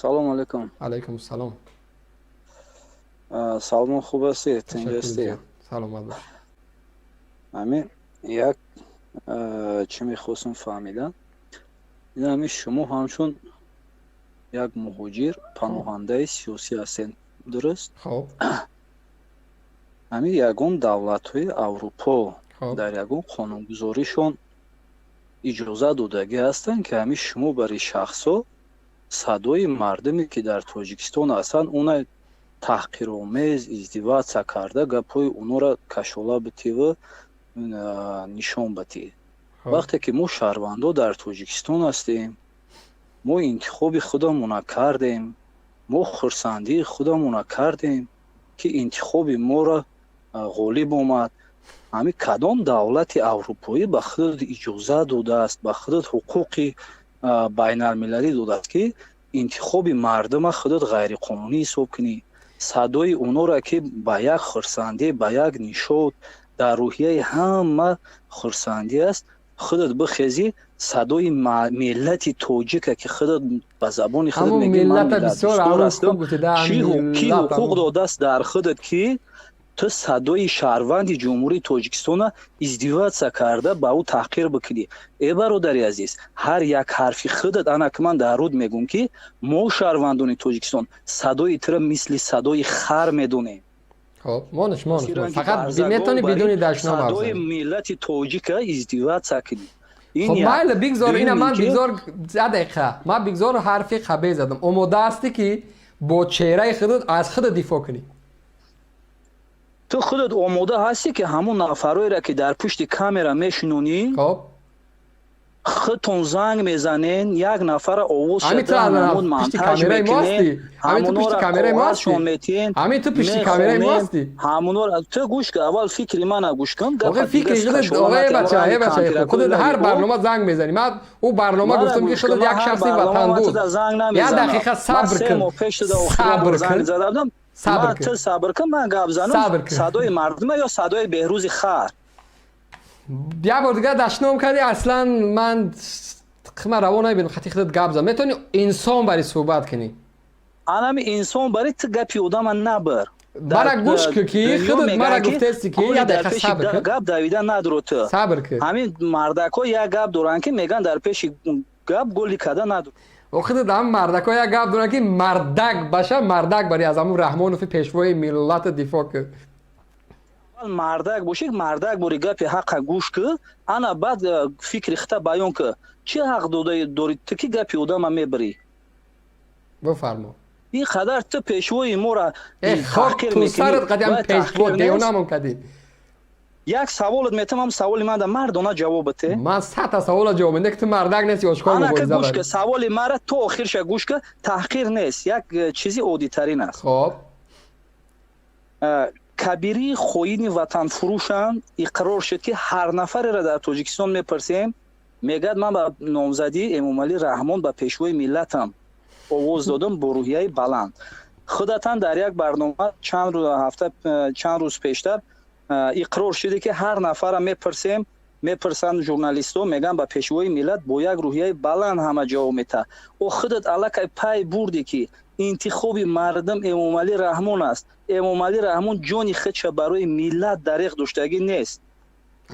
سلام علیکم. علیکم السلام. سلمان خوب هستید؟ اینجا تشکر هستی؟ جان. سلامت باش. همین یک چی میخواستم فهمیدم این همین شما همچون یک مهاجر پناهنده سیاسی هستین درست؟ خب همین یگان دولت های اروپا خب در یگان قانونگذاریشون اجازه دادگی هستن که همین شما برای شخصا صدای مردمی که در تاجیکستان هستن اون تحقیرآمیز ازدواج کرده گپای اونو را کشاله بتی و نشان بتی. خب وقتی که ما شهروندان در تاجیکستان هستیم ما انتخاب خودمون کردیم، ما خرسندی خودمون کردیم که انتخاب ما را غالب آمد. همین کدام دولت اروپایی به خود اجازه داده است، به خود حقوق بین المللی داده است که انتخاب مردم خودت غیر قانونی حساب کنی؟ صدای اونا را که با یک خرسندی با یک نشاط در روحیه همه خرسندی است خودت بخیزی صدای ملت تاجیک که خودت به زبان خودت همون میگی من ملت ملت بسیار دوستدار همون هستم، خوب گفته کی حقوق داده است در خودت که تو صدای شهروند جمهوری تاجیکستان ازدواج کرده با او تحقیر بکنی؟ ای برادری عزیز، هر یک حرفی خودت انا که من در رود میگم که ما شهروندان تاجیکستان صدای تر مثل صدای خر میدونیم. خب مانش فقط میتونی بدون دشنام حرف صدای زنی. ملت تاجیک ازدواج کنی. خب مایل بگذار اینا من بگذار 10 دقیقه من بگذار حرفی خبه زدم آماده هستی که با چهره خودت از خودت دفاع کنی؟ تو خودت آماده هستی که همون نفرایی را که در پشت کامera میشنونی خب خودتون زنگ میزنین یک نفر آواز همین تو شده از همون پشت منتج کامرای ما هستی؟ میکنین همین تو پشت کامرای ما هستی؟ همین تو پشت کامرای ما هستی؟ همون را تو گوش کن، اول فکری من گوش کن. آقا فکر خودت آقای بچه خودت هر برنامه زنگ میزنی. من او برنامه گفتم که خودت یک شخصی وطن دوست یک دقیقه صبر کن. صبر کن. صبر کن من گپ زنم. صدای مردم یا صدای بهروز خر؟ یک بار دیگه دشنام کردی اصلا من روان نمیبینم خطی خودت گپ زن. میتونی انسان برای صحبت کنی؟ انا انسان برای تو گپی آدم نبر. مرا گوش که خودت مرا گفته استی که یک دقیقه صبر کن. گپ دویدن ندارو تو. صبر کن. همین مردکا یک گپ دارن که میگن در پیش گپ گلی کده ندارو. و خودت هم مردکا یک گپ دارن که مردک باشه. مردک برای از همون رحمانوف پیشوای ملت دفاع کن. مردک باشی مردک بری گپی حق گوش که انا بعد فکر خطا بیان که چه حق داری تو که گپی آدم میبری؟ بفرما. این قدر تو پیشوای ما را تحقیر میکنی. تو سرت قدم پیشوا دیونمون کردی. یک سوالت میتونم سوال من در مردانه جواب بده. من 100 تا سوال جواب میدم که تو مردک نیستی آشکار مبارزه گوش که سوال مرا تو آخرش گوش که تحقیر نیست، یک چیزی عادی ترین است. خب کبیری خوین وطن فروشان اقرار شد که هر نفر را در تاجیکستان میپرسیم میگد من با نامزدی امامعلی رحمان به پیشوای ملتم آواز دادم با روحیه بلند. خودتان در یک برنامه چند روز پیشتر اقرار شده که هر نفر را میپرسن ژورنالیست‌ها میگن به پیشوای ملت با یک روحیه بلند همه جواب میده. و خودت الک پای بردی که انتخاب مردم امامعلی رحمان است. امامعلی رحمان جانی خودش برای ملت دریغ داشتگی نیست.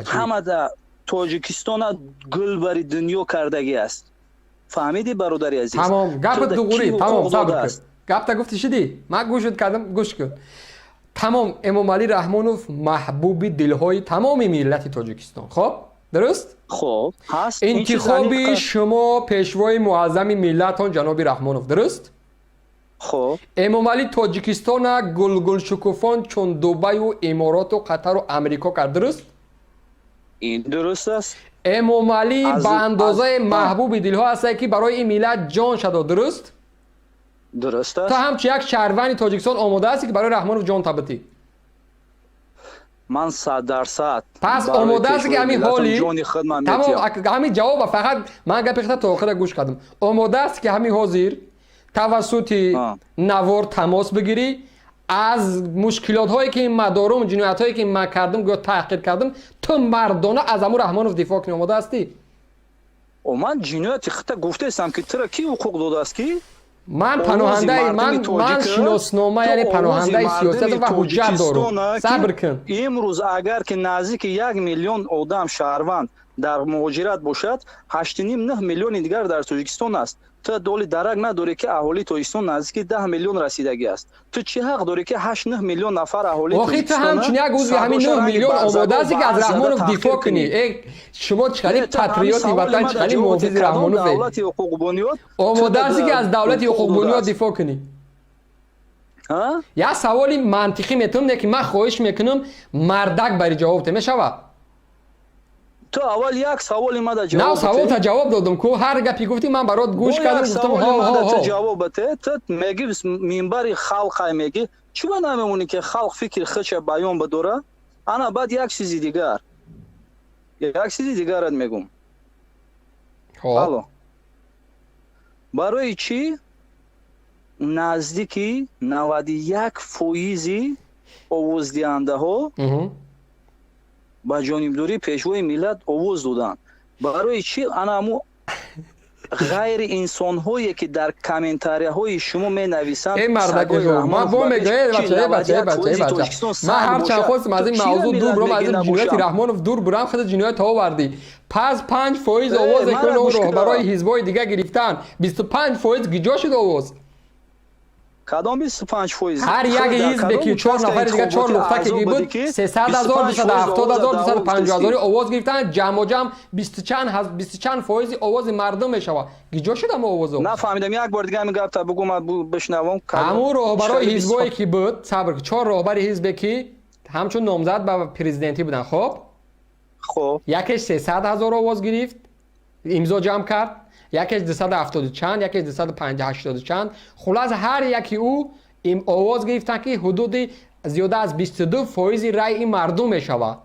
همه در تاجیکستان گل بر دنیا کردگی است. فهمیدی برادری عزیز؟ تمام گپ دوغوری تمام صبر کن. گپ تا گفتی شدی من گوشت کردم گوش کن. تمام امامعلی رحمانوف محبوب دلهای تمام ملت تاجیکستان. خب درست؟ خب هست. انتخاب شما پیشوای معظم ملتان جناب رحمانوف درست؟ خب امامعلی تاجیکستان گل شکوفان چون دبی و امارات و قطر و امریکا کرد درست؟ این درست است. امامعلی به اندازه محبوب دلها است که برای این ملت جان شد درست؟ درست است. تا همچه یک شهروند تاجیکستان آماده است که برای رحمانوف جان تبتی؟ من 100% پس آماده است که همین حالی تمام همین جواب فقط من گپ خودت تا آخر گوش کردم. آماده است که همین حاضر توسط نوار تماس بگیری از مشکلات هایی که من دارم جنایت هایی که من کردم یا تحقیر کردم تو مردانه از امو رحمانوف دفاع کنی؟ آماده هستی؟ من جنایت خودت گفته استم که تو را کی حقوق داده است کی؟ من پناهنده من شناسنامه یعنی پناهنده سیاست و حجت دارم. صبر کن. امروز اگر که نزدیک 1 میلیون آدم شهروند در مهاجرت باشد 8.5 میلیون دیگر در تاجیکستان است. تو دولی درک نداری که اهالی تاجیکستان نزدیک 10 میلیون رسیدگی است. تو چه حق داری که 8-9 میلیون نفر اهالی تاجیکستان تو همچنین یک عضو همین 9 میلیون آماده است که از رحمانوف دفاع کنی. شما چقدر پاتریوتی وطن چقدر محافظ رحمانوفی. آماده است که از دولت حقوق بنیاد دفاع کنی. یا سوالی منطقی میتونم که من خواهش میکنم مردک برای جواب ته میشوه. تو اول یک سوالی ما جواب نه سوال تا جواب دادم که هر گپی گفتی من برات گوش کردم گفتم ها جواب بده. تو میگی منبر خلق میگی چرا نمیمونی که خلق فکر خودش بیان بداره؟ انا بعد یک چیز دیگر میگم. حالا برای چی نزدیکی 91% آواز دهنده ها با جانبداری پیشوای ملت آواز دادن؟ برای چی انامو غیر انسان هایی که در کامنتاری های شما می نویسند این مردک شما ما با میگه بچه من هر چند خواستم از این موضوع دور برم از این جنایت رحمانوف دور برم خود جنایت ها وردی پس 5% آواز کنه رو برای حزبای دیگه گرفتن 25% گیجا شد آواز کدام 25%؟ هر یک حزب که 4 نفر دیگه 4 نقطه که بود 300,000 270,000 250,000 آواز گرفتن جمع 20 چند فایز آواز مردم میشوه گیجا شدم آوازو نفهمیدم یک بار دیگه میگم تا بگم بشنوم همون راهبرای حزبایی که بود صبر 4 راهبر حزب که همچون نامزد به پرزیدنتی بودن خب یکیش 300,000 آواز گرفت امضا جمع کرد یکیش 270 چند یکیش 250 چند خلاص هر یکی او این آواز گرفتن که حدود زیاده از 22% رای این مردم میشوه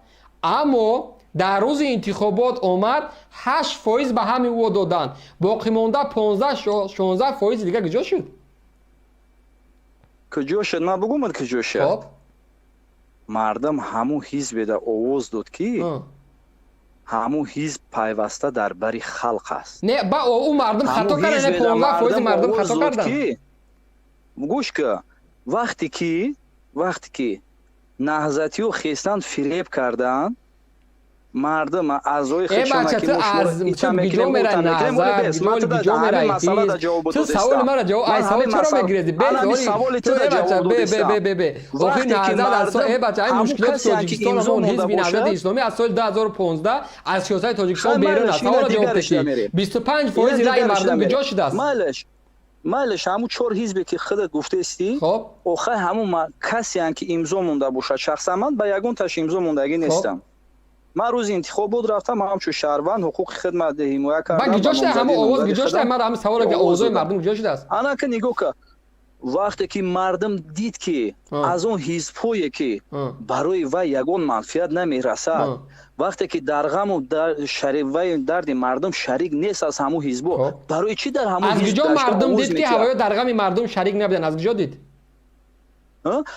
اما در روز انتخابات آمد 8% به همین او دادن باقی مونده 15-16% دیگه کجا شد کجا شد من بگم کجا شد مردم همون حزب ده آواز داد که همون حزب پیوسته در بری خلق است نه با او مردم خطا کردن 15% مردم خطا کردن گوش که وقتی که نهضتی و خیستان فریب کردن مردم اعضای خودشون که مشورت گیجو میره نهضت گیجو میره تو سوال مرا جواب ای سوال چرا میگیری سوال تو جواب بده وقتی نهضت ای بچه ای مشکلات تاجیکستان همون حزب نهضت اسلامی از سال 2015 از سیاست تاجیکستان بیرون است سوال جواب بده 25% رای مردم گیجا شده است مالش همون 4 حزبی که خودت گفته استی خب آخه همون کسی ان که امضا مونده باشه شخصا من با یگون تاش امضا موندگی نیستم من روز انتخاب بود رفتم همچون شهروند حقوق خدمت حمایت کردم با گیجاشته همه آواز گیجاشته من هم سوال که اوضاع مردم گیجا شده است انا که نگاه که وقتی که مردم دید که از اون حزبایی که برای وی یگون منفعت نمیرسد وقتی که در غم و در شریک و درد مردم شریک نیست از همون حزب برای چی در همون از کجا مردم دید که هوای در غم مردم شریک نبودن از کجا دید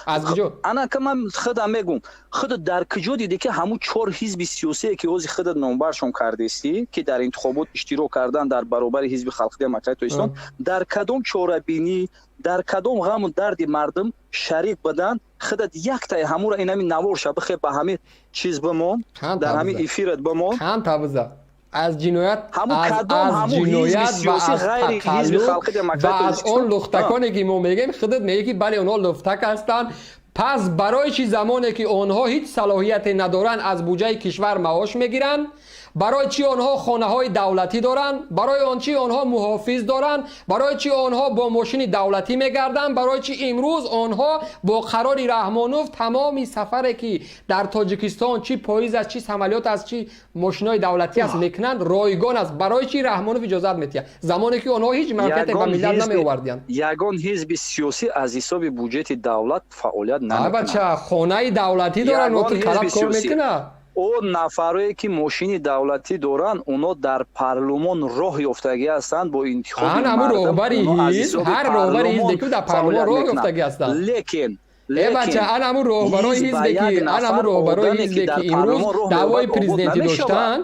از کجا انا که من خودم میگم خود در کجا دیدی که همون 4 حزب سیاسی که اوز خودت نمبرشون کرده استی که در انتخابات اشتراک کردن در برابر حزب خلق دموکرات تاجیکستان در کدام چاره‌بینی در کدام غم و درد مردم شریک بدن خودت یک تا همون را اینمی نوارش بخیر به همه چیز بمون در همه افیرت بمون چند تابزه از جنایت از جنایت و از تقلب و از اون لختکانی که ما میگیم خودت میگی که بله اونها لختک هستن پس برای چی زمانی که اونها هیچ صلاحیت ندارن از بودجه کشور معاش میگیرن برای چی آنها خانه های دولتی دارن برای آن چی آنها محافظ دارن برای چی آنها با ماشین دولتی میگردن برای چی امروز آنها با قرار رحمانوف تمامی سفری که در تاجیکستان چی پاییز از چی عملیات از چی ماشینای دولتی است میکنن رایگان است برای چی رحمانوف اجازه میده زمانی که آنها هیچ منفعت به ملت نمیآوردن یگان حزب سیاسی از حساب بودجه دولت فعالیت نمیکنه بچا خانه دولتی دارن و طلب کار میکنه اون نفرایی که ماشین دولتی دارن اونا در پارلمان راه یافتگی هستند با انتخاب همون راهبری حزب هر راهبری حزب که در پارلمان راه یافتگی هستند لیکن بچه همون راهبرای حزب که همون راهبرای حزب که امروز دعوای پرزیدنتی داشتن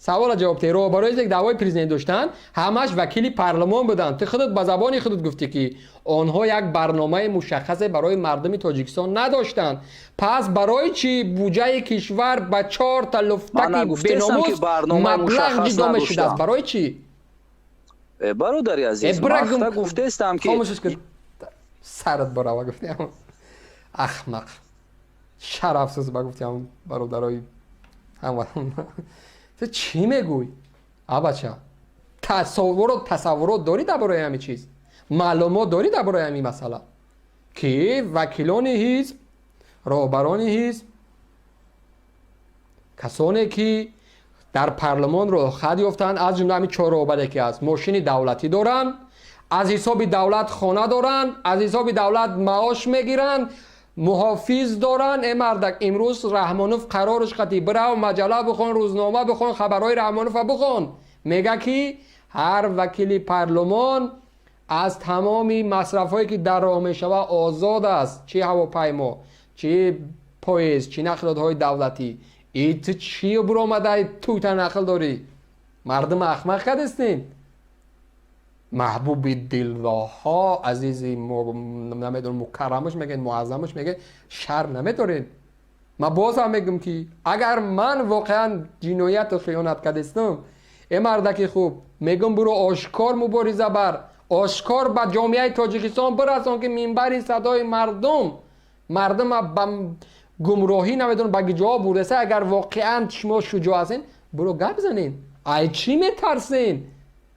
سوال جواب ته رو برای یک دعوای پرزیدنت داشتن همش وکیل پارلمان بودن تو خودت به زبان خودت گفتی که آنها یک برنامه مشخص برای مردم تاجیکستان نداشتن پس برای چی بودجه کشور با 4 تا لفتک بناموس مبلغ جدا شده است برای چی برادری عزیز وقتا گفته استم که خاموشش کن سرت برا گفتم احمق شرفسوز با گفتم برادرای هم تو چی میگوی؟ بچه تصورات داری درباره همین چیز معلومات داری درباره همین مسئله که وکیلان حزب رهبران حزب کسانی که در پارلمان رو خط یافتن از جمله همین 4 رهبر که هست ماشین دولتی دارن از حساب دولت خانه دارن از حساب دولت معاش میگیرن محافظ دارن مردک امروز رحمانوف قرارش قطعی برو مجله بخون روزنامه بخون خبرهای رحمانوف بخون میگه که هر وکیل پارلمان از تمامی مصرف هایی که در راه میشوه آزاد است چه هواپیما چه پاییز چه نقلات دولتی ایت چی برو آمده تو تا نقل داری مردم احمق هستین محبوب دلها عزیزی نمیدونم مکرمش میگن معظمش میگه شر نمیدارین من باز هم میگم که اگر من واقعا جنایت و خیانت کردستم این مردکی خوب میگم برو آشکار مبارزه بر آشکار به جامعه تاجیکستان برسان که منبر صدای مردم به گمراهی نمیدونم به جا برسه اگر واقعا شما شجاع هستین برو گپ بزنین ای چی میترسین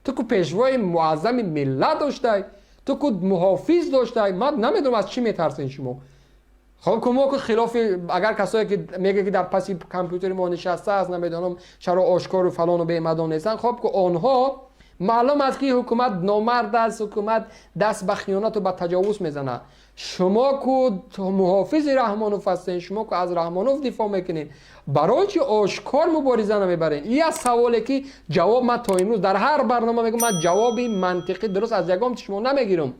تو که پیشوای معظم ملت داشته تو که محافظ داشته من نمیدونم از چی میترسین شما خب کما که خلاف اگر کسایی که میگه که در پس کامپیوتر ما نشسته است نمیدونم چرا آشکار و فلان و بیمدان نیستن خب که آنها معلوم است که حکومت نامرد است حکومت دست به خیانت و به تجاوز میزنه شما که محافظ رحمانوف هستین شما که از رحمانوف دفاع میکنین برای چی آشکار مبارزه نمیبرین این از سوالی که جواب من تا امروز در هر برنامه میگم من جوابی منطقی درست از یگام شما نمیگیرم